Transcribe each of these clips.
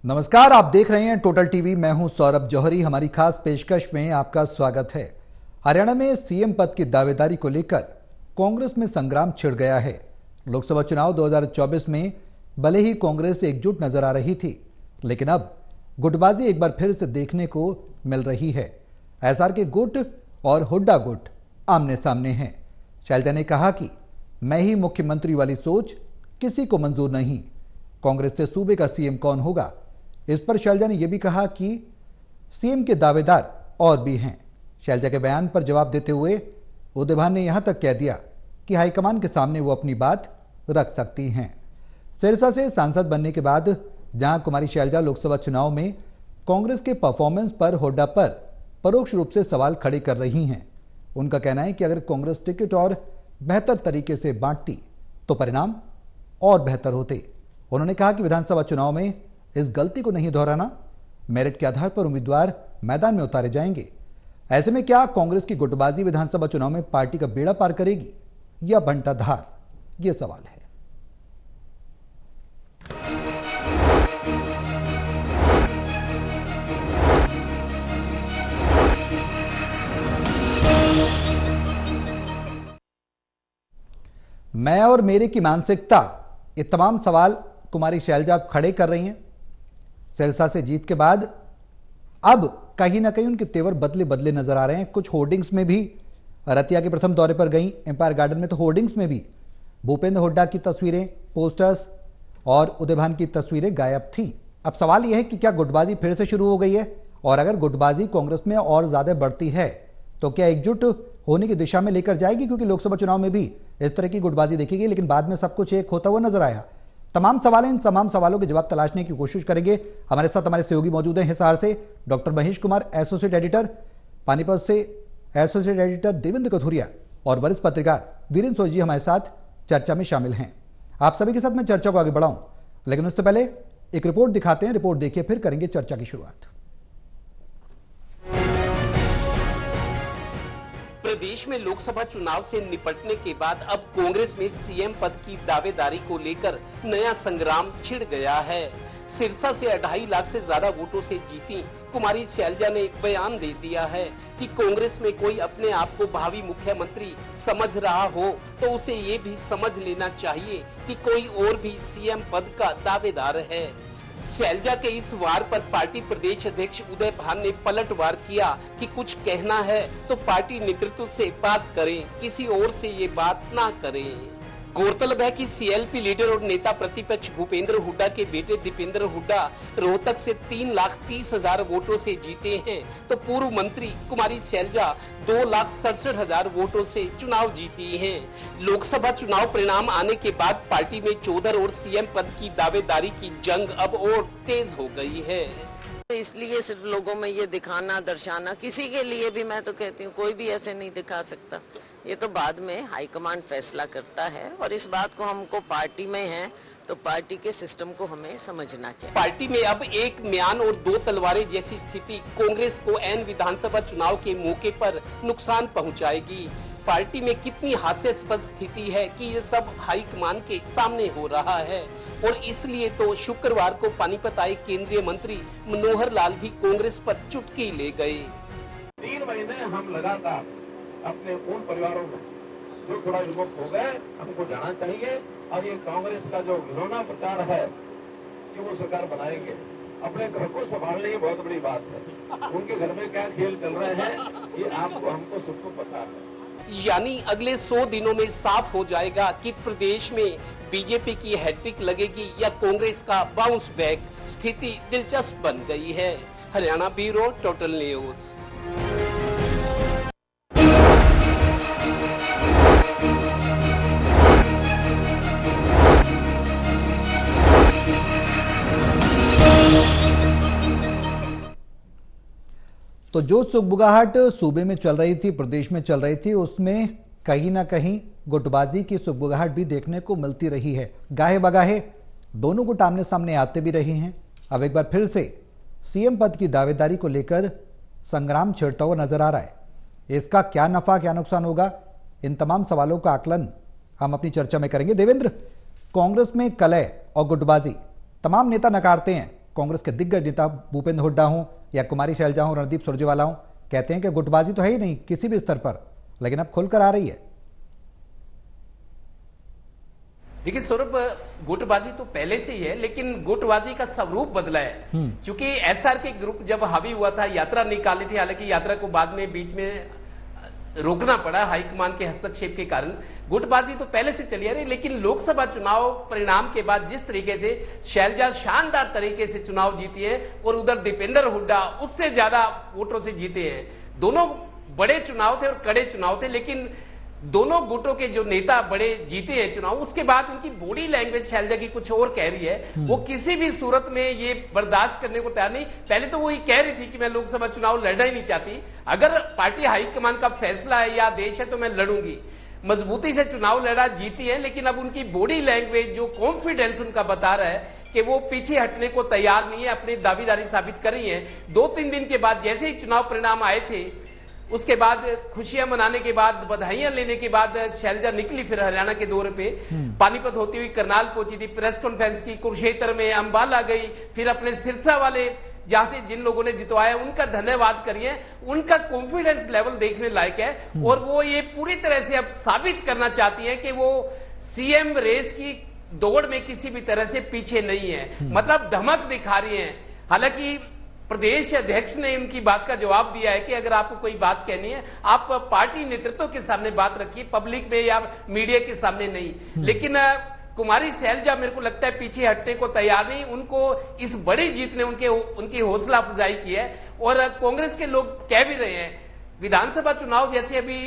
नमस्कार, आप देख रहे हैं टोटल टीवी। मैं हूं सौरभ जौहरी। हमारी खास पेशकश में आपका स्वागत है। हरियाणा में सीएम पद की दावेदारी को लेकर कांग्रेस में संग्राम छिड़ गया है। लोकसभा चुनाव 2024 में भले ही कांग्रेस एकजुट नजर आ रही थी, लेकिन अब गुटबाजी एक बार फिर से देखने को मिल रही है। एसआर के गुट और हुड्डा गुट आमने सामने हैं। शैलजा ने कहा कि मैं ही मुख्यमंत्री वाली सोच किसी को मंजूर नहीं। कांग्रेस से सूबे का सीएम कौन होगा, इस पर शैलजा ने यह भी कहा कि सीएम के दावेदार और भी हैं। शैलजा के बयान पर जवाब देते हुए उदयभान ने यहां तक कह दिया कि हाईकमान के सामने वो अपनी बात रख सकती हैं। सिरसा से सांसद बनने के बाद जहां कुमारी शैलजा लोकसभा चुनाव में कांग्रेस के परफॉर्मेंस पर हुड्डा पर परोक्ष रूप से सवाल खड़े कर रही हैं। उनका कहना है कि अगर कांग्रेस टिकट और बेहतर तरीके से बांटती तो परिणाम और बेहतर होते। उन्होंने कहा कि विधानसभा चुनाव में इस गलती को नहीं दोहराना। मेरिट के आधार पर उम्मीदवार मैदान में उतारे जाएंगे। ऐसे में क्या कांग्रेस की गुटबाजी विधानसभा चुनाव में पार्टी का बेड़ा पार करेगी या बंटाधार, यह सवाल है। मैं और मेरे की मानसिकता, ये तमाम सवाल कुमारी शैलजा खड़े कर रही हैं। सिरसा से जीत के बाद अब कहीं ना कहीं उनके तेवर बदले बदले नजर आ रहे हैं। कुछ होर्डिंग्स में भी, रतिया के प्रथम दौरे पर गई एम्पायर गार्डन में, तो होर्डिंग्स में भी भूपेंद्र हुड्डा की तस्वीरें, पोस्टर्स और उदयभान की तस्वीरें गायब थी। अब सवाल यह है कि क्या गुटबाजी फिर से शुरू हो गई है, और अगर गुटबाजी कांग्रेस में और ज्यादा बढ़ती है तो क्या एकजुट होने की दिशा में लेकर जाएगी, क्योंकि लोकसभा चुनाव में भी इस तरह की गुटबाजी देखी गई, लेकिन बाद में सब कुछ एक होता हुआ नजर आया। तमाम सवाल हैं, इन तमाम सवालों के जवाब तलाशने की कोशिश करेंगे। हमारे साथ हमारे सहयोगी मौजूद हैं हिसार से doctor Mahesh Kumar, associate editor, Panipat से एसोसिएट एडिटर देवेंद्र कथुरिया और वरिष्ठ पत्रकार वीरेंद्र सोई जी हमारे साथ चर्चा में शामिल हैं। आप सभी के साथ मैं चर्चा को आगे बढ़ाऊं, लेकिन उससे पहले एक रिपोर्ट दिखाते हैं। रिपोर्ट देखिए, फिर करेंगे चर्चा की शुरुआत। प्रदेश में लोकसभा चुनाव से निपटने के बाद अब कांग्रेस में सीएम पद की दावेदारी को लेकर नया संग्राम छिड़ गया है। सिरसा से 2.5 लाख से ज्यादा वोटों से जीती कुमारी शैलजा ने बयान दे दिया है कि कांग्रेस में कोई अपने आप को भावी मुख्यमंत्री समझ रहा हो तो उसे ये भी समझ लेना चाहिए कि कोई और भी सीएम पद का दावेदार है। शैलजा के इस वार पर पार्टी प्रदेश अध्यक्ष उदयभान ने पलटवार किया कि कुछ कहना है तो पार्टी नेतृत्व से बात करें, किसी और से ये बात ना करें। गौरतलब है कि सीएलपी लीडर और नेता प्रतिपक्ष भूपेंद्र हुड्डा के बेटे दीपेंद्र हुड्डा रोहतक से 3,30,000 वोटों से जीते हैं, तो पूर्व मंत्री कुमारी शैलजा 2,67,000 वोटों से चुनाव जीती हैं। लोकसभा चुनाव परिणाम आने के बाद पार्टी में चौधर और सीएम पद की दावेदारी की जंग अब और तेज हो गई है। इसलिए सिर्फ लोगों में ये दिखाना, दर्शाना, किसी के लिए भी मैं तो कहती हूँ कोई भी ऐसे नहीं दिखा सकता। ये तो बाद में हाईकमांड फैसला करता है, और इस बात को हमको पार्टी में है तो पार्टी के सिस्टम को हमें समझना चाहिए। पार्टी में अब एक म्यान और दो तलवारें जैसी स्थिति कांग्रेस को एन विधानसभा चुनाव के मौके पर नुकसान पहुंचाएगी। पार्टी में कितनी हास्यास्पद स्थिति है कि ये सब हाईकमान के सामने हो रहा है, और इसलिए तो शुक्रवार को पानीपत आए केंद्रीय मंत्री मनोहर लाल भी कांग्रेस पर चुटकी ले गए। 3 महीने हम लगातार अपने उन परिवारों में जो थोड़ा विमुक्त हो गए, हमको जाना चाहिए। और ये कांग्रेस का जो घिनौना प्रचार है कि वो सरकार बनाएंगे, अपने घर को संभालने की बहुत बड़ी बात है। उनके घर में क्या खेल चल रहे हैं ये आपको, हमको सबको पता है। यानी अगले 100 दिनों में साफ हो जाएगा कि प्रदेश में बीजेपी की हैट्रिक लगेगी या कांग्रेस का बाउंस बैक। स्थिति दिलचस्प बन गई है। Haryana bureau, total news. तो जो सुगबुगाहट सूबे में चल रही थी, प्रदेश में चल रही थी, उसमें कहीं ना कहीं गुटबाजी की सुगबुगाहट भी देखने को मिलती रही है। गाहे बगाहे दोनों गुट आमने सामने आते भी रहे हैं। अब एक बार फिर से सीएम पद की दावेदारी को लेकर संग्राम छिड़ता हुआ नजर आ रहा है। इसका क्या नफा क्या नुकसान होगा, इन तमाम सवालों का आकलन हम अपनी चर्चा में करेंगे। देवेंद्र, कांग्रेस में कलह और गुटबाजी तमाम नेता नकारते हैं, कांग्रेस के दिग्गज नेता भूपेंद्र हुड्डा हों या कुमारी शैलजा हों, रणदीप सुरजेवाला हों, कहते हैं कि गुटबाजी तो है ही नहीं किसी भी स्तर पर, लेकिन अब खुलकर आ रही है। देखिए सौरभ, गुटबाजी तो पहले से ही है, लेकिन गुटबाजी का स्वरूप बदला है। क्योंकि एसआर के ग्रुप जब हावी हुआ था, यात्रा निकाली थी, हालांकि यात्रा को बाद में बीच में रोकना पड़ा हाईकमान के हस्तक्षेप के कारण। गुटबाजी तो पहले से चली आ रही, लेकिन लोकसभा चुनाव परिणाम के बाद जिस तरीके से शैलजा शानदार तरीके से चुनाव जीती है और उधर दीपेंद्र हुड्डा उससे ज्यादा वोटों से जीते हैं। दोनों बड़े चुनाव थे और कड़े चुनाव थे, लेकिन दोनों गुटों के जो नेता बड़े जीते हैं चुनाव, उसके बाद उनकी बॉडी लैंग्वेज शैलजा की कुछ और कह रही है। वो किसी भी सूरत में ये बर्दाश्त करने को तैयार नहीं। पहले तो वो ये कह रही थी कि मैं लोकसभा चुनाव लड़ना ही नहीं चाहती, अगर पार्टी हाईकमान का फैसला है या आदेश है तो मैं लड़ूंगी। मजबूती से चुनाव लड़ा, जीती है, लेकिन अब उनकी बॉडी लैंग्वेज जो कॉन्फिडेंस उनका बता रहा है कि वो पीछे हटने को तैयार नहीं है, अपनी दावेदारी साबित कर रही है। 2-3 दिन के बाद जैसे ही चुनाव परिणाम आए थे, उसके बाद खुशियां मनाने के बाद, बधाइयां लेने के बाद शैलजा निकली फिर हरियाणा के दौरे पे। पानीपत होती हुई करनाल पहुंची थी, प्रेस कॉन्फ्रेंस की, कुरुक्षेत्र में अंबाला गई, फिर अपने सिरसा वाले जहां से जिन लोगों ने जितवाया उनका धन्यवाद करिए। उनका कॉन्फिडेंस लेवल देखने लायक है और वो ये पूरी तरह से अब साबित करना चाहती है कि वो सीएम रेस की दौड़ में किसी भी तरह से पीछे नहीं है, मतलब धमक दिखा रही है। हालांकि प्रदेश अध्यक्ष ने उनकी बात का जवाब दिया है कि अगर आपको कोई बात कहनी है आप पार्टी नेतृत्व के सामने बात रखिए, पब्लिक में या मीडिया के सामने नहीं। लेकिन कुमारी शैलजा मेरे को लगता है पीछे हटने को तैयार नहीं। उनको इस बड़ी जीत ने उनकी हौसला अफजाई की है और कांग्रेस के लोग कह भी रहे हैं, विधानसभा चुनाव जैसे अभी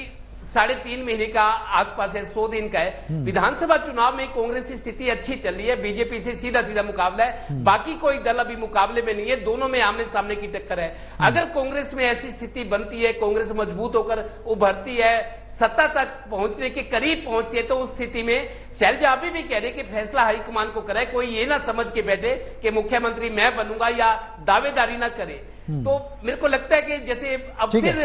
3.5 महीने का आसपास है, 100 दिन का है, विधानसभा चुनाव में कांग्रेस की स्थिति अच्छी चल रही है, बीजेपी से सीधा सीधा मुकाबला है, बाकी कोई दल अभी मुकाबले में नहीं है, दोनों में आमने सामने की टक्कर है। अगर कांग्रेस में ऐसी स्थिति बनती है, कांग्रेस मजबूत होकर उभरती है, सत्ता तक पहुंचने के करीब पहुंचती है, तो उस स्थिति में शैलजा अभी भी कह रहे कि फैसला हाईकमान को कराए, कोई ये ना समझ के बैठे कि मुख्यमंत्री मैं बनूंगा या दावेदारी ना करे। तो मेरे को लगता है कि जैसे अब फिर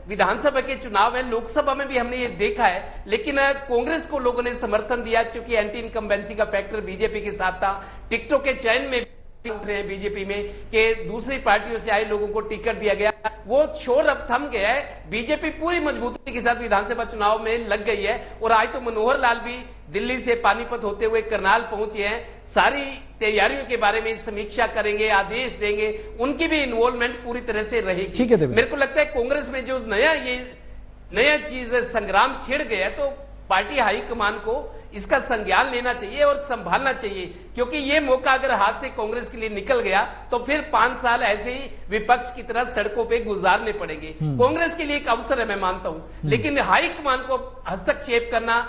विधानसभा के चुनाव है, लोकसभा में भी हमने ये देखा है, लेकिन कांग्रेस को लोगों ने समर्थन दिया क्योंकि एंटी इनकम्बेंसी का फैक्टर बीजेपी के साथ था। टिकटों के चयन में उठ रहे हैं बीजेपी में कि दूसरी पार्टियों से आए लोगों को टिकट दिया गया, वो शोर अब थम गया है। बीजेपी पूरी मजबूती के साथ विधानसभा चुनाव में लग गई है और आज तो मनोहर लाल भी दिल्ली से पानीपत होते हुए करनाल पहुंचे हैं, सारी तैयारियों के बारे में समीक्षा करेंगे, आदेश देंगे, उनकी भी इन्वॉल्वमेंट पूरी तरह से रहेगी। मेरे को लगता है कांग्रेस में जो नया चीज संग्राम छिड़ गया, तो पार्टी हाईकमान को इसका संज्ञान लेना चाहिए और संभालना चाहिए, क्योंकि ये मौका अगर हाथ से कांग्रेस के लिए निकल गया तो फिर 5 साल ऐसे ही विपक्ष की तरह सड़कों पे गुजारने पड़ेंगे। कांग्रेस के लिए एक अवसर है, मैं मानता हूं, लेकिन हाईकमान को हस्तक्षेप करना,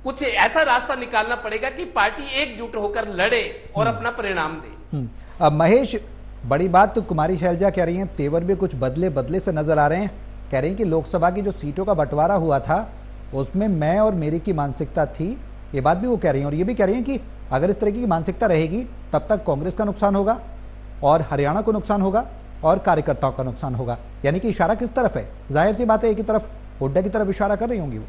कुछ ऐसा रास्ता निकालना पड़ेगा कि पार्टी एकजुट होकर लड़े और अपना परिणाम दे। अब महेश, बड़ी बात तो कुमारी शैलजा कह रही हैं, तेवर भी कुछ बदले से नजर आ रहे हैं। कह रही हैं कि लोकसभा की जो सीटों का बंटवारा हुआ था उसमें मैं और मेरी की मानसिकता थी, ये बात भी वो कह रही हैं। और ये भी कह रही हैं कि अगर इस तरह की मानसिकता रहेगी तब तक कांग्रेस का नुकसान होगा और हरियाणा को नुकसान होगा और कार्यकर्ताओं का नुकसान होगा। यानी कि इशारा किस तरफ है? जाहिर सी बात है एक ही तरफ, हुड्डा की तरफ इशारा कर रही होंगी वो।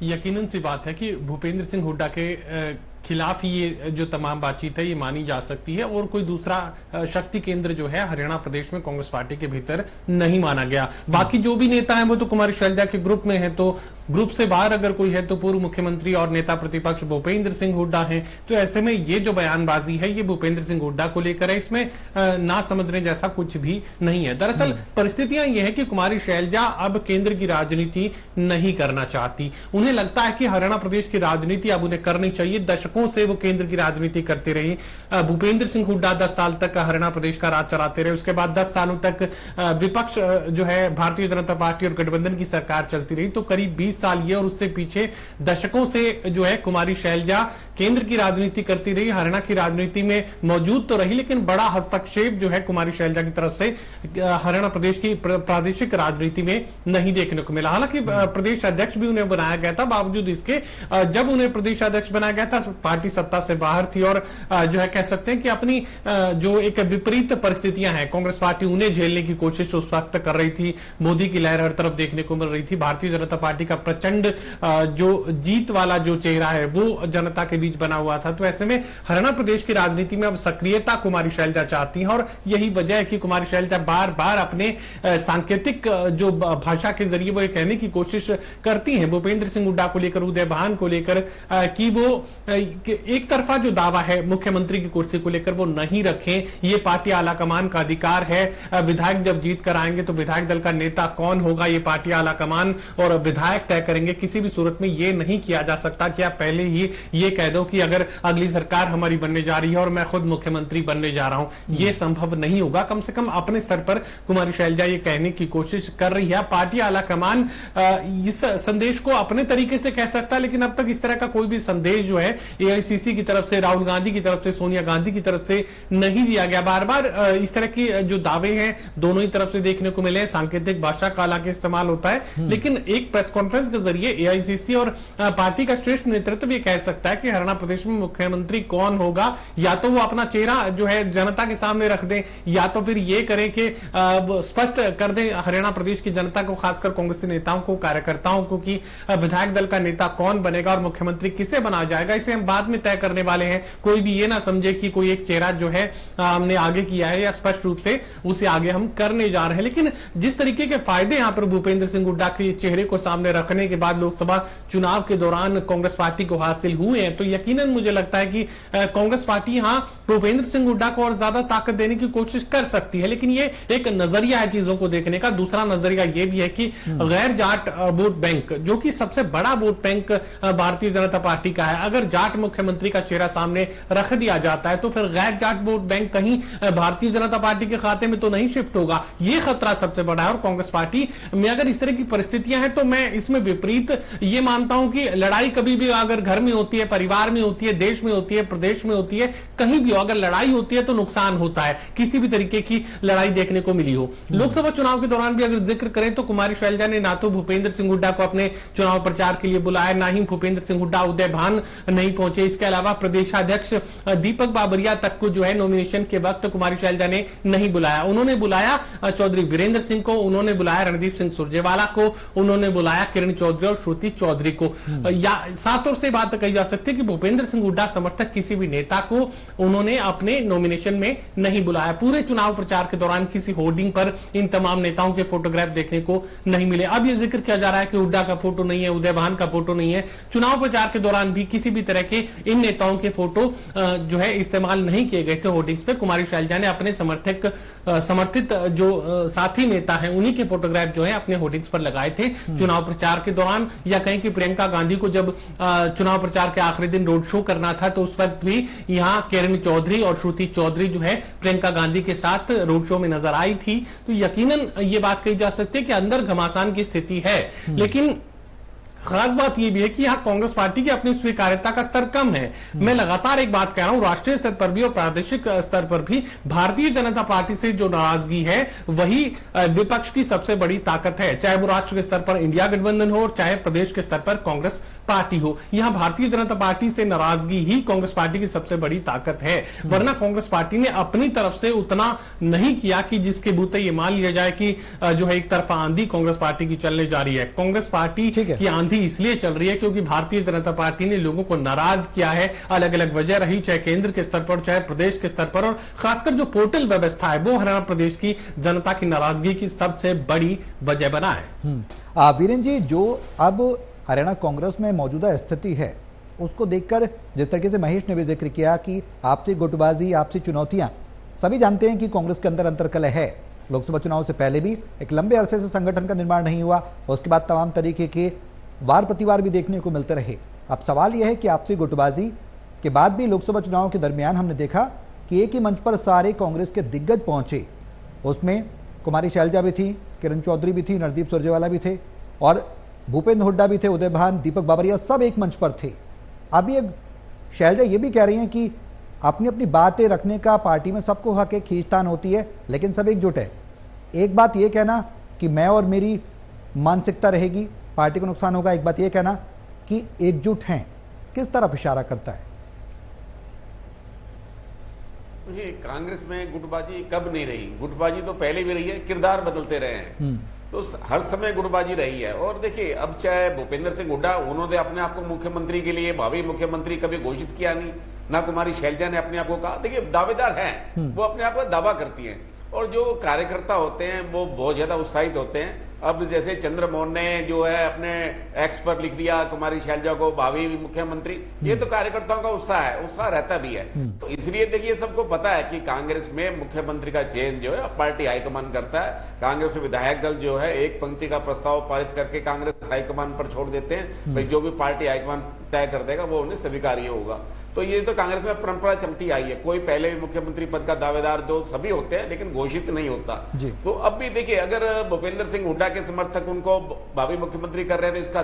यकीनन सी बात है कि भूपेंद्र सिंह हुड्डा के खिलाफ ये जो तमाम बातचीत है ये मानी जा सकती है और कोई दूसरा शक्ति केंद्र जो है हरियाणा प्रदेश में कांग्रेस पार्टी के भीतर नहीं माना गया। बाकी जो भी नेता हैं वो तो कुमारी शैलजा के ग्रुप में है, तो ग्रुप से बाहर अगर कोई है तो पूर्व मुख्यमंत्री और नेता प्रतिपक्ष भूपेंद्र सिंह हुड्डा हैं। तो ऐसे में ये जो बयानबाजी है ये भूपेंद्र सिंह हुड्डा को लेकर है, इसमें ना समझने जैसा कुछ भी नहीं है। दरअसल परिस्थितियां ये है कि कुमारी शैलजा अब केंद्र की राजनीति नहीं करना चाहती। उन्हें लगता है कि हरियाणा प्रदेश की राजनीति अब उन्हें करनी चाहिए। दशकों से वो केंद्र की राजनीति करते रहे। भूपेंद्र सिंह हुड्डा 10 साल तक हरियाणा प्रदेश का राज चलाते रहे, उसके बाद 10 सालों तक विपक्ष जो है भारतीय जनता पार्टी और गठबंधन की सरकार चलती रही। तो करीब 20 साल ये और उससे पीछे दशकों से जो है कुमारी शैलजा केंद्र की राजनीति करती रही, हरियाणा की राजनीति में मौजूद तो रही, लेकिन बड़ा हस्तक्षेप जो है कुमारी शैलजा की तरफ से हरियाणा प्रदेश की प्रादेशिक राजनीति में नहीं देखने को मिला। हालांकि प्रदेश अध्यक्ष भी उन्हें बनाया गया था, बावजूद इसके जब उन्हें प्रदेश अध्यक्ष बनाया गया था पार्टी सत्ता से बाहर थी और जो है कह सकते हैं कि अपनी जो एक विपरीत परिस्थितियां हैं कांग्रेस पार्टी उन्हें झेलने की कोशिश उस वक्त कर रही थी। मोदी की लहर हर तरफ देखने को मिल रही थी, भारतीय जनता पार्टी का प्रचंड जो जीत वाला जो चेहरा है वो जनता के बीच बना हुआ था। तो ऐसे में हरियाणा प्रदेश की राजनीति में अब सक्रियता कुमारी शैलजा चाहती हैं और यही वजह है कि कुमारी शैलजा बार बार अपने सांकेतिक जो भाषा के जरिए वो ये कहने की कोशिश करती हैं भूपेंद्र सिंह हुड्डा को लेकर, उदय भान को लेकर, कि वो एक तरफा जो दावा है मुख्यमंत्री की कुर्सी को लेकर वो नहीं रखें, ये पार्टी आलाकमान का अधिकार है। विधायक जब जीत कर आएंगे तो विधायक दल का नेता कौन होगा ये पार्टी आलाकमान और विधायक तय करेंगे। किसी भी सूरत में ये नहीं किया जा सकता कि आप पहले ही ये कह दो कि अगर अगली सरकार हमारी बनने जा रही है और मैं खुद मुख्यमंत्री बनने जा रहा हूं, ये संभव नहीं होगा। कम से कम अपने स्तर पर कुमारी शैलजा ये कहने की कोशिश कर रही है। पार्टी आलाकमान इस संदेश को अपने तरीके से कह सकता है, लेकिन अब तक इस तरह का कोई भी संदेश जो है एआईसीसी की तरफ से, राहुल गांधी की तरफ से, सोनिया गांधी की तरफ से नहीं दिया गया। बार बार इस तरह की जो दावे हैं दोनों ही तरफ से देखने को मिले। सांकेतिक भाषा का हालांकि इस्तेमाल होता है, लेकिन एक प्रेस कॉन्फ्रेंस के जरिए एआईसीसी और पार्टी का श्रेष्ठ नेतृत्व ये कह सकता है कि हरियाणा प्रदेश में मुख्यमंत्री कौन होगा। या तो वो अपना चेहरा जो है जनता के सामने रख दें, या तो फिर ये करें कि स्पष्ट कर दें हरियाणा प्रदेश की जनता को, खासकर कांग्रेसी नेताओं को, कार्यकर्ताओं को, कि विधायक दल का नेता कौन बनेगा और मुख्यमंत्री किसे बना जाएगा, इसे हम बाद में तय करने वाले हैं। कोई भी ये ना समझे कि कोई एक चेहरा जो है हमने आगे किया है या स्पष्ट रूप से उसे आगे हम करने जा रहे हैं। लेकिन जिस तरीके के फायदे यहां पर भूपेंद्र सिंह हुड्डा के चेहरे को सामने रखने के बाद लोकसभा चुनाव के दौरान कांग्रेस पार्टी को हासिल हुए हैं, तो यकीनन मुझे लगता है कि कांग्रेस पार्टी यहां भूपेंद्र सिंह हुड्डा को और ज्यादा ताकत देने की कोशिश कर सकती है। लेकिन ये एक नजरिया है चीजों को देखने का। दूसरा नजरिया यह भी है कि गैर जाट वोट बैंक, जो कि सबसे बड़ा vote bank Bharatiya Janata party का है, अगर जाट मुख्यमंत्री का चेहरा सामने रख दिया जाता है तो फिर गैर जाट वोट बैंक कहीं भारतीय जनता पार्टी के खाते में तो नहीं शिफ्ट होगा। यह खतरा सबसे बड़ा है। और कांग्रेस पार्टी में अगर इस तरह की परिस्थितियां हैं तो मैं इसमें विपरीत ये मानता हूं कि लड़ाई कभी भी अगर घर में होती है, परिवार में होती है, देश में होती है, प्रदेश में होती है, कहीं भी हो, अगर लड़ाई होती है तो नुकसान होता है। किसी भी तरीके की लड़ाई देखने को मिली हो। लोकसभा चुनाव के दौरान भी अगर जिक्र करें तो कुमारी शैलजा ने ना तो भूपेंद्र सिंह हुड्डा को अपने चुनाव प्रचार के लिए बुलाया, ना ही भूपेंद्र सिंह हुड्डा उदय भान नहीं पहुंचे। इसके अलावा प्रदेशाध्यक्ष दीपक बाबरिया तक को जो है नॉमिनेशन के वक्त कुमारी शैलजा ने नहीं बुलाया। उन्होंने बुलाया चौधरी वीरेंद्र सिंह को, उन्होंने बुलाया रणदीप सिंह सुरजेवाला को, उन्होंने बुलाया किरण चौधरी और श्रुति चौधरी को। या साथ और से बात कही जा सकती है कि भूपेंद्र सिंह हुड्डा समर्थक किसी भी नेता को उन्होंने अपने नॉमिनेशन में नहीं बुलाया। पूरे चुनाव प्रचार के दौरान किसी होर्डिंग पर इन तमाम नेताओं के फोटोग्राफ देखने को नहीं मिले। अब यह जिक्र किया जा रहा है कि हुड्डा का फोटो नहीं है, उदय भान का फोटो नहीं है। चुनाव प्रचार के दौरान भी किसी भी तरह के इन नेताओं के फोटो जो है इस्तेमाल नहीं किए गए थे होर्डिंग्स पे। कुमारी शैलजा ने अपने समर्थित जो साथी नेता हैं उन्हीं के फोटोग्राफ जो है अपने होर्डिंग्स पर लगाए थे चुनाव प्रचार के दौरान। या कहें कि प्रियंका गांधी को जब चुनाव प्रचार के आखिरी दिन रोड शो करना था तो उस वक्त भी यहां किरण चौधरी और श्रुति चौधरी जो है प्रियंका गांधी के साथ रोड शो में नजर आई थी। तो यकीनन ये बात कही जा सकती है कि अंदर घमासान की स्थिति है। लेकिन खास बात यह भी है कि यहां कांग्रेस पार्टी की अपनी स्वीकार्यता का स्तर कम है। मैं लगातार एक बात कह रहा हूं, राष्ट्रीय स्तर पर भी और प्रादेशिक स्तर पर भी भारतीय जनता पार्टी से जो नाराजगी है वही विपक्ष की सबसे बड़ी ताकत है। चाहे वो राष्ट्र के स्तर पर इंडिया गठबंधन हो और चाहे प्रदेश के स्तर पर कांग्रेस पार्टी हो, यहां भारतीय जनता पार्टी से नाराजगी ही कांग्रेस पार्टी की सबसे बड़ी ताकत है। वरना कांग्रेस पार्टी ने अपनी तरफ से उतना नहीं किया कि जिसके बूते ये मान लिया जाए कि जो है एक तरफा आंधी कांग्रेस पार्टी की चलने जा रही है। कांग्रेस पार्टी की आंधी इसलिए चल रही है क्योंकि भारतीय जनता पार्टी ने लोगों को नाराज किया है। अलग अलग वजह रही, चाहे केंद्र के स्तर पर चाहे प्रदेश के स्तर पर, और खासकर जो पोर्टल व्यवस्था है वो हरियाणा प्रदेश की जनता की नाराजगी की सबसे बड़ी वजह बना है। वीरेंद्र जी, जो अब हरियाणा कांग्रेस में मौजूदा स्थिति है उसको देखकर जिस तरीके से महेश ने भी जिक्र किया कि आपसी गुटबाजी, आपसी चुनौतियां, सभी जानते हैं कि कांग्रेस के अंदर अंतर्कलह है। लोकसभा चुनाव से पहले भी एक लंबे अरसे से संगठन का निर्माण नहीं हुआ, उसके बाद तमाम तरीके के वार प्रतिवार भी देखने को मिलते रहे। अब सवाल यह है कि आपसी गुटबाजी के बाद भी लोकसभा चुनाव के दरमियान हमने देखा कि एक ही मंच पर सारे कांग्रेस के दिग्गज पहुंचे। उसमें कुमारी शैलजा भी थी, किरण चौधरी भी थी, रणदीप सुरजेवाला भी थे और भूपेंद्र हुड्डा भी थे, उदय भान, दीपक बाबरिया, सब एक मंच पर थे। अब ये शैलजा ये भी कह रही हैं कि अपनी अपनी बातें रखने का पार्टी में सबको हक है, खींचतान होती है, लेकिन सब एकजुट है। एक बात ये कहना कि मैं और मेरी मानसिकता रहेगी, पार्टी को नुकसान होगा, एक बात ये कहना कि एकजुट हैं, किस तरफ इशारा करता है? कांग्रेस में गुटबाजी कब नहीं रही? गुटबाजी तो पहले भी रही है, किरदार बदलते रहे हैं। तो हर समय गुटबाजी रही है। और देखिए, अब चाहे भूपेंद्र सिंह हुड्डा, उन्होंने अपने आप को मुख्यमंत्री के लिए, भावी मुख्यमंत्री कभी घोषित किया नहीं, ना कुमारी शैलजा ने अपने आप को कहा। देखिए, दावेदार हैं, वो अपने आप का दावा करती हैं, और जो कार्यकर्ता होते हैं वो बहुत ज्यादा उत्साहित होते हैं। अब जैसे चंद्रमोहन ने जो है अपने एक्स पर लिख दिया कुमारी शैलजा को भावी मुख्यमंत्री, ये तो कार्यकर्ताओं का उत्साह है, उत्साह रहता भी है। तो इसलिए देखिए, सबको पता है कि कांग्रेस में मुख्यमंत्री का चयन जो है पार्टी हाईकमान करता है। कांग्रेस विधायक दल जो है एक पंक्ति का प्रस्ताव पारित करके कांग्रेस हाईकमान पर छोड़ देते हैं, भाई जो भी पार्टी हाईकमान तय कर देगा वो उन्हें स्वीकार्य होगा। तो ये तो कांग्रेस में परंपरा चलती आई है, कोई पहले भी मुख्यमंत्री पद का दावेदार जो सभी होते हैं, लेकिन घोषित नहीं होता। तो अब भी देखिए, अगर भूपेंद्र सिंह हुड्डा के समर्थक उनको भावी मुख्यमंत्री कर रहे थे, इसका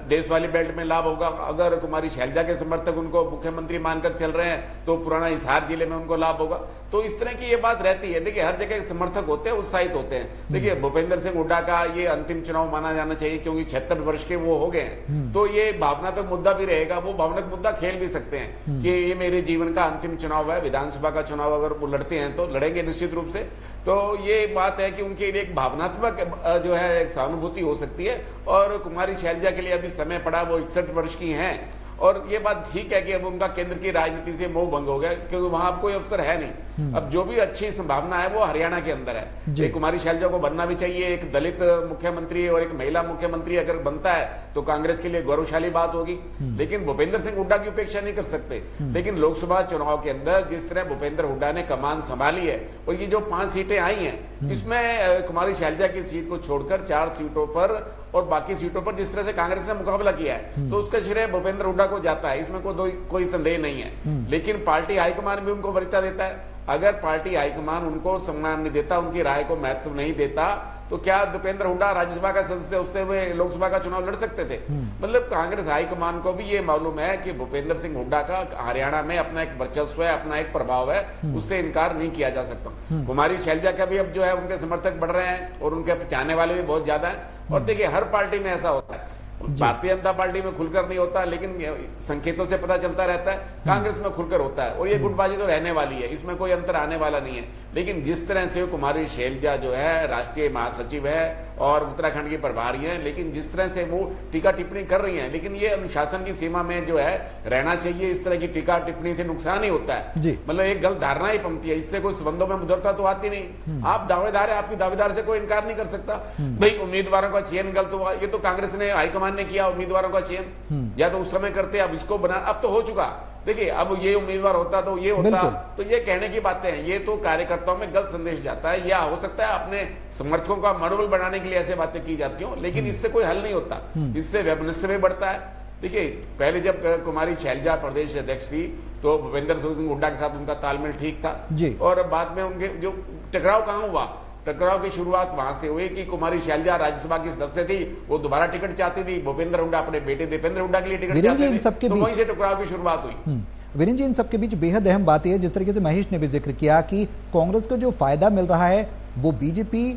देश वाली बेल्ट में लाभ होगा। अगर कुमारी शैलजा के समर्थक उनको मुख्यमंत्री मानकर चल रहे हैं तो पुराना हिसार जिले में उनको लाभ होगा। तो इस तरह की ये बात रहती है। देखिए, हर जगह समर्थक होते हैं, उत्साहित होते हैं। देखिए, भूपेंद्र सिंह हुड्डा का ये अंतिम चुनाव माना जाना चाहिए, क्योंकि 76 वर्ष के वो हो गए हैं। तो ये भावनात्मक मुद्दा भी रहेगा, वो भावनात्मक मुद्दा खेल भी सकते हैं कि ये मेरे जीवन का अंतिम चुनाव है। विधानसभा का चुनाव अगर वो लड़ते हैं तो लड़ेंगे निश्चित रूप से। तो ये बात है कि उनके लिए एक भावनात्मक जो है एक सहानुभूति हो सकती है। और कुमारी शैलजा के लिए अभी समय पड़ा, वो 61 वर्ष की हैं, और ये बात ठीक है कि अब उनका केंद्र की राजनीति से मोह भंग हो गया, क्योंकि वहां अब कोई अवसर है नहीं। अब जो भी अच्छी संभावना है वो हरियाणा के अंदर है। कुमारी शैलजा को बनना भी चाहिए। एक दलित मुख्यमंत्री और एक महिला मुख्यमंत्री अगर बनता है तो कांग्रेस के लिए गौरवशाली बात होगी। लेकिन भूपेंद्र सिंह हुड्डा की उपेक्षा नहीं कर सकते। लेकिन लोकसभा चुनाव के अंदर जिस तरह भूपेंद्र हुड्डा ने कमान संभाली है, और ये जो 5 सीटें आई हैं, इसमें कुमारी शैलजा की सीट को छोड़कर 4 सीटों पर और बाकी सीटों पर जिस तरह से कांग्रेस ने मुकाबला किया है, तो उसका श्रेय भूपेंद्र हुड्डा को जाता है, इसमें कोई संदेह नहीं है। लेकिन पार्टी हाईकमान भी उनको वरीयता देता है। अगर पार्टी हाईकमान उनको सम्मान नहीं देता, उनकी राय को महत्व नहीं देता, तो क्या भूपेंद्र हुड्डा राज्यसभा का सदस्य उससे हुए लोकसभा का चुनाव लड़ सकते थे? मतलब कांग्रेस हाईकमान को भी ये मालूम है कि भूपेंद्र सिंह हुड्डा का हरियाणा में अपना एक वर्चस्व है, अपना एक प्रभाव है, उससे इनकार नहीं किया जा सकता। कुमारी शैलजा का भी अब जो है उनके समर्थक बढ़ रहे हैं और उनके चाहने वाले भी बहुत ज्यादा है। और देखिए, हर पार्टी में ऐसा होता है। भारतीय जनता पार्टी में खुलकर नहीं होता, लेकिन संकेतों से पता चलता रहता है। कांग्रेस में खुलकर होता है, और ये गुटबाजी तो रहने वाली है, इसमें कोई अंतर आने वाला नहीं है। लेकिन जिस तरह से कुमारी शैलजा जो है राष्ट्रीय महासचिव है और उत्तराखंड की प्रभारी है, लेकिन जिस तरह से वो टीका टिप्पणी कर रही हैं, लेकिन ये अनुशासन की सीमा में जो है रहना चाहिए। इस तरह की टीका टिप्पणी से नुकसान ही होता है, मतलब एक गलत धारणा ही पनपती है, इससे कोई संबंधों में मधुरता तो आती नहीं। आप दावेदार है, आपकी दावेदार से कोई इनकार नहीं कर सकता। भाई उम्मीदवारों का चयन गलत हुआ, ये तो कांग्रेस ने हाईकमान ने किया उम्मीदवारों का चयन, या तो उस समय करते, अब इसको बना, अब तो हो चुका। देखिए, अब ये उम्मीदवार होता तो ये होता, तो ये कहने की बातें हैं। ये तो कार्यकर्ताओं में गलत संदेश जाता है, या हो सकता है अपने समर्थकों का मनोबल बढ़ाने के लिए ऐसे बातें की जाती हो, लेकिन इससे कोई हल नहीं होता, इससे वैमनस्य भी बढ़ता है। देखिए, पहले जब कुमारी शैलजा प्रदेश अध्यक्ष थी तो भूपेंद्र सिंह हुड्डा के साथ उनका तालमेल ठीक था, और बाद में उनके जो टकराव कहां हुआ, टकराव की शुरुआत वहां से हुई कि कुमारी शैलजा राज्यसभा की सदस्य थी, वो दोबारा टिकट चाहती थी, भूपेंद्र हुड्डा अपने बेटे दीपेंद्र हुड्डा के लिए टिकट चाहते थे, तो वहीं से टकराव की शुरुआत हुई। वीरेंद्र जी, इन सबके बीच बेहद अहम बात है, जिस तरीके से महेश ने भी जिक्र किया कि कांग्रेस को जो फायदा मिल रहा है वो बीजेपी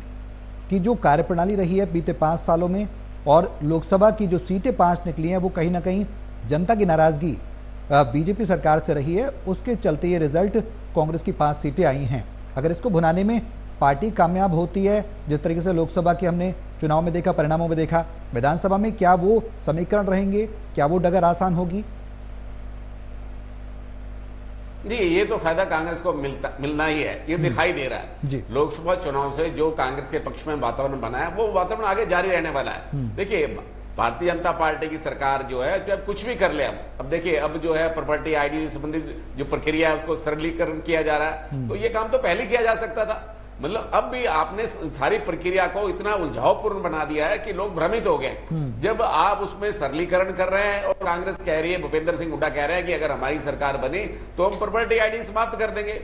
की जो कार्यप्रणाली रही है बीते 5 सालों में, और लोकसभा की जो सीटें 5 निकली हैं, वो कहीं ना कहीं जनता की नाराजगी बीजेपी सरकार से रही है, उसके चलते ये रिजल्ट कांग्रेस की 5 सीटें आई हैं। अगर इसको भुनाने में पार्टी कामयाब होती है, जिस तरीके से लोकसभा के हमने चुनाव में देखा, परिणामों में देखा, विधानसभा में क्या वो समीकरण रहेंगे, क्या वो डगर आसान होगी? जी, ये तो फायदा कांग्रेस को मिलना ही है, ये दिखाई दे रहा है। लोकसभा चुनाव से जो कांग्रेस के पक्ष में वातावरण बना है, वो वातावरण आगे जारी रहने वाला है। देखिए, भारतीय जनता पार्टी की सरकार जो है, जब कुछ भी कर ले, अब देखिए, अब जो है प्रॉपर्टी आईडी से संबंधित जो प्रक्रिया है उसको सरलीकरण किया जा रहा है, तो ये काम तो पहले किया जा सकता था। मतलब अब भी आपने सारी प्रक्रिया को इतना उलझावपूर्ण बना दिया है कि लोग भ्रमित हो गए। जब आप उसमें सरलीकरण कर रहे हैं और कांग्रेस कह रही है, भूपेंद्र सिंह हुड्डा कह रहे हैं कि अगर हमारी सरकार बनी तो हम प्रॉपर्टी आईडी समाप्त कर देंगे,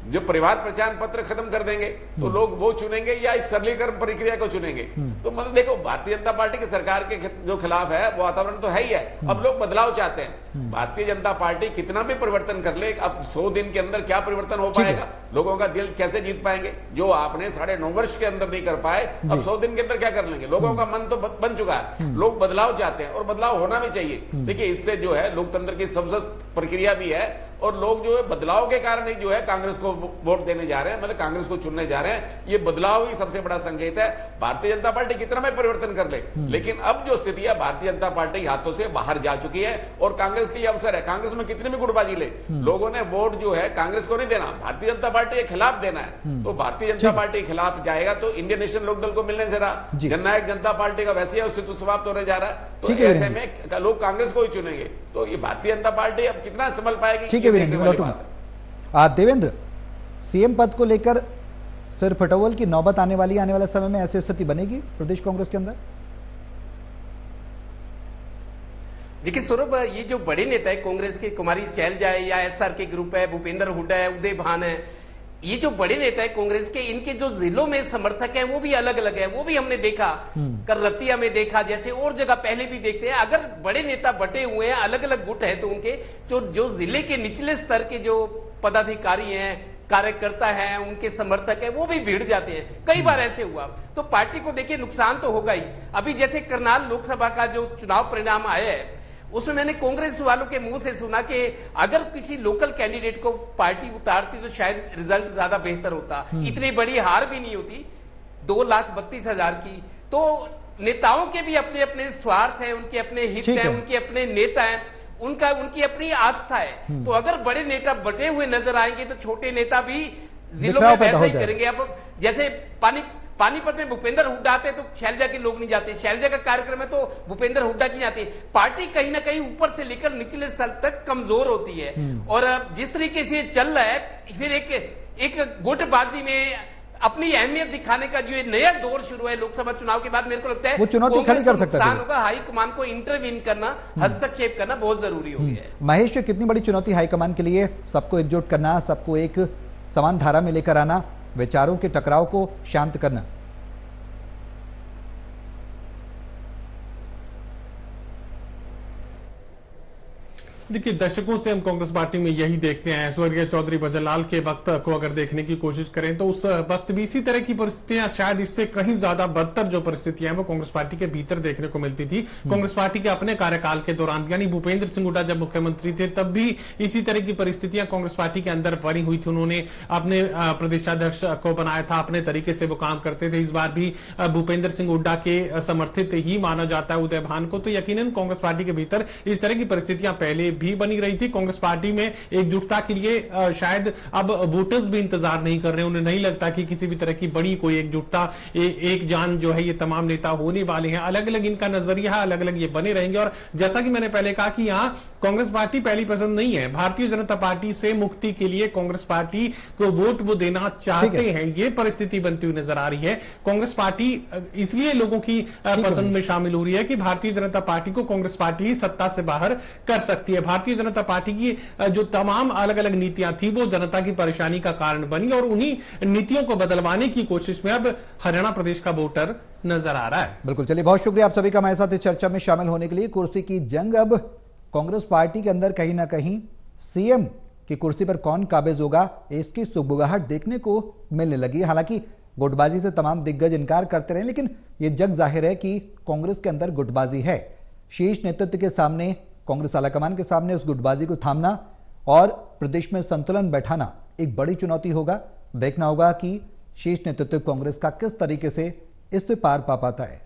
जो परिवार पहचान पत्र खत्म कर देंगे, तो लोग वो चुनेंगे या इस सरलीकरण प्रक्रिया को चुनेंगे। तो मतलब देखो, भारतीय जनता पार्टी की सरकार के जो खिलाफ है वो वातावरण तो है ही है। अब लोग बदलाव चाहते हैं। भारतीय जनता पार्टी कितना भी परिवर्तन कर ले, अब 100 दिन के अंदर क्या परिवर्तन हो पाएगा? लोगों का दिल कैसे जीत पाएंगे? जो आपने 9.5 वर्ष के अंदर नहीं कर पाए, अब 100 दिन के अंदर क्या कर लेंगे? लोगों का मन तो बन चुका है, लोग बदलाव चाहते हैं, और बदलाव होना भी चाहिए। देखिए, इससे जो है लोकतंत्र की सबसे प्रक्रिया भी है, और लोग जो है बदलाव के कारण ही जो है कांग्रेस को वोट देने जा रहे हैं, मतलब कांग्रेस को चुनने जा रहे हैं। ये बदलाव ही सबसे बड़ा संकेत है। भारतीय जनता पार्टी कितना भी परिवर्तन कर ले, लेकिन अब जो स्थिति है भारतीय जनता पार्टी हाथों से बाहर जा चुकी है और कांग्रेस के लिए अवसर है। कांग्रेस में कितनी भी गुटबाजी ले, लोगों ने वोट जो है कांग्रेस को नहीं देना, भारतीय जनता पार्टी के खिलाफ देना है। तो भारतीय जनता पार्टी के खिलाफ जाएगा तो इंडियन नेशनल लोकदल को मिलने से रहा, जननायक जनता पार्टी का वैसे अस्तित्व समाप्त होने जा रहा है। तो ऐसे में लोग कांग्रेस को ही चुनेंगे, तो ये भारतीय जनता पार्टी अब कितना संभल पाएगी। ठीक है देवेंद्र, सीएम पद को लेकर सिर फटोल की नौबत आने वाले समय में ऐसी स्थिति बनेगी प्रदेश कांग्रेस के अंदर? देखिए सौरभ, ये जो बड़े नेता है कांग्रेस के, कुमारी शैलजा है या एसआर के ग्रुप है, भूपेंद्र हुड्डा है, उदय भान है, ये जो बड़े नेता है कांग्रेस के, इनके जो जिलों में समर्थक है वो भी अलग अलग है। वो भी हमने देखा, कल रतिया में देखा, जैसे और जगह पहले भी देखते हैं। अगर बड़े नेता बटे हुए हैं, अलग अलग गुट है, तो उनके जो जिले के निचले स्तर के जो पदाधिकारी हैं, कार्यकर्ता हैं, उनके समर्थक हैं, वो भी भिड़ जाते हैं। कई बार ऐसे हुआ, तो पार्टी को देखिए नुकसान तो होगा ही। अभी जैसे करनाल लोकसभा का जो चुनाव परिणाम आया है, उसमें मैंने कांग्रेस वालों के मुंह से सुना कि अगर किसी लोकल कैंडिडेट को पार्टी उतारती तो शायद रिजल्ट ज्यादा बेहतर होता। इतनी बड़ी हार भी नहीं होती 2,32,000 की। तो नेताओं के भी अपने अपने स्वार्थ हैं, उनके अपने हित हैं, उनके अपने नेता हैं, उनकी अपनी आस्था है। तो अगर बड़े नेता बटे हुए नजर आएंगे तो छोटे नेता भी जिलों में वैसा ही करेंगे। अब जैसे पानीपत में भूपेंद्र हुड्डा आते तो शैलजा के लोग नहीं जाते, शैलजा का कार्यक्रम है तो भूपेंद्र हुड्डा की आती है। पार्टी कहीं ना कहीं ऊपर से लेकर निचले स्तर तक कमजोर होती है। और जिस तरीके से चल रहा है, फिर एक गुटबाजी में अपनी अहमियत दिखाने का जो नया दौर शुरू है लोकसभा चुनाव के बाद, मेरे को लगता है वो चुनौती खड़ी कर सकता है। होगा, हाईकमान को इंटरवीन करना, हस्तक्षेप करना बहुत जरूरी हो गया है। महेश, कितनी बड़ी चुनौती हाईकमान के लिए, सबको एकजुट करना, सबको एक समान धारा में लेकर आना, विचारों के टकराव को शांत करना। देखिए, दशकों से हम कांग्रेस पार्टी में यही देखते हैं। स्वर्गीय चौधरी भजनलाल के वक्त को अगर देखने की कोशिश करें तो उस वक्त भी इसी तरह की परिस्थितियां, शायद इससे कहीं ज्यादा बदतर जो परिस्थितियां वो कांग्रेस पार्टी के भीतर देखने को मिलती थी। कांग्रेस पार्टी के अपने कार्यकाल के दौरान, यानी भूपेंद्र सिंह हुड्डा जब मुख्यमंत्री थे तब भी इसी तरह की परिस्थितियां कांग्रेस पार्टी के अंदर बनी हुई थी। उन्होंने अपने प्रदेशाध्यक्ष को बनाया था, अपने तरीके से वो काम करते थे। इस बार भी भूपेंद्र सिंह हुड्डा के समर्थित ही माना जाता है उदय भान को। तो यकीनन कांग्रेस पार्टी के भीतर इस तरह की परिस्थितियां पहले भी बनी रही थी। कांग्रेस पार्टी में एकजुटता के लिए शायद अब वोटर्स भी इंतजार नहीं कर रहे। उन्हें नहीं लगता कि किसी भी तरह की बड़ी कोई एकजुटता, एक जान जो है ये तमाम नेता होने वाले हैं। अलग अलग इनका नजरिया है, अलग अलग ये बने रहेंगे। और जैसा कि मैंने पहले कहा कि यहाँ कांग्रेस पार्टी पहली पसंद नहीं है। भारतीय जनता पार्टी से मुक्ति के लिए कांग्रेस पार्टी को वोट वो देना चाहते हैं, ये परिस्थिति बनती हुई नजर आ रही है। कांग्रेस पार्टी इसलिए लोगों की पसंद में शामिल हो रही है कि भारतीय जनता पार्टी को कांग्रेस पार्टी ही सत्ता से बाहर कर सकती है। भारतीय जनता पार्टी की जो तमाम अलग अलग नीतियां थी वो जनता की परेशानी का कारण बनी और उन्हीं नीतियों को बदलवाने की कोशिश में अब हरियाणा प्रदेश का वोटर नजर आ रहा है। बिल्कुल, चलिए बहुत शुक्रिया आप सभी का हमारे साथ इस चर्चा में शामिल होने के लिए। कुर्सी की जंग अब कांग्रेस पार्टी के अंदर कहीं ना कहीं सीएम की कुर्सी पर कौन काबिज होगा, इसकी सुगबुगाहट देखने को मिलने लगी। हालांकि गुटबाजी से तमाम दिग्गज इनकार करते रहे, लेकिन यह जग जाहिर है कि कांग्रेस के अंदर गुटबाजी है। शीर्ष नेतृत्व के सामने, कांग्रेस आलाकमान के सामने उस गुटबाजी को थामना और प्रदेश में संतुलन बैठाना एक बड़ी चुनौती होगा। देखना होगा कि शीर्ष नेतृत्व कांग्रेस का किस तरीके से इससे पार पा पाता है।